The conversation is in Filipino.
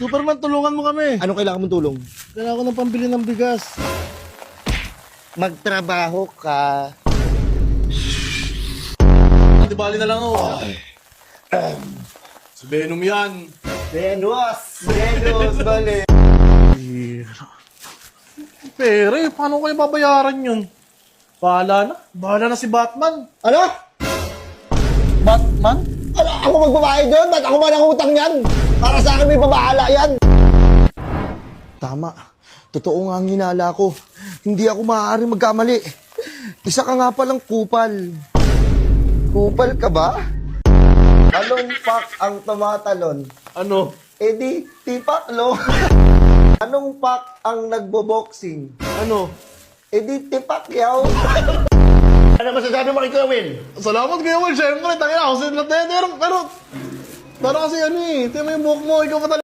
Superman, tulungan mo kami. Anong kailangan mong tulong? Kailangan ko ng pambili ng bigas. Magtrabaho ka. Di bali na lang ako. Si Venom yan. Venus, bale. Pero paano kayo babayaran yun? Bahala na. Bahala na si Batman. Ano? Batman? Ano? Ako magbabayad doon? Ba't ako manangutang yan? Para sa akin may babahala yan. Tama. Totoo nga ang hinala ko. Hindi ako maaaring magkamali. Isa ka nga palang kupal. Kupal ka ba? Anong pak ang tumatalon? Ano? Eh di, tipaklo. Anong pak ang nagbo-boxing? Ano? Eh di, tipakyaw. Ano masasabi mo kay Kawin? Salamat kayo, Will. Siyempre, tangina ako. Pero kasi ano eh. Tingnan mo yung buhok mo. Ikaw pa talaga.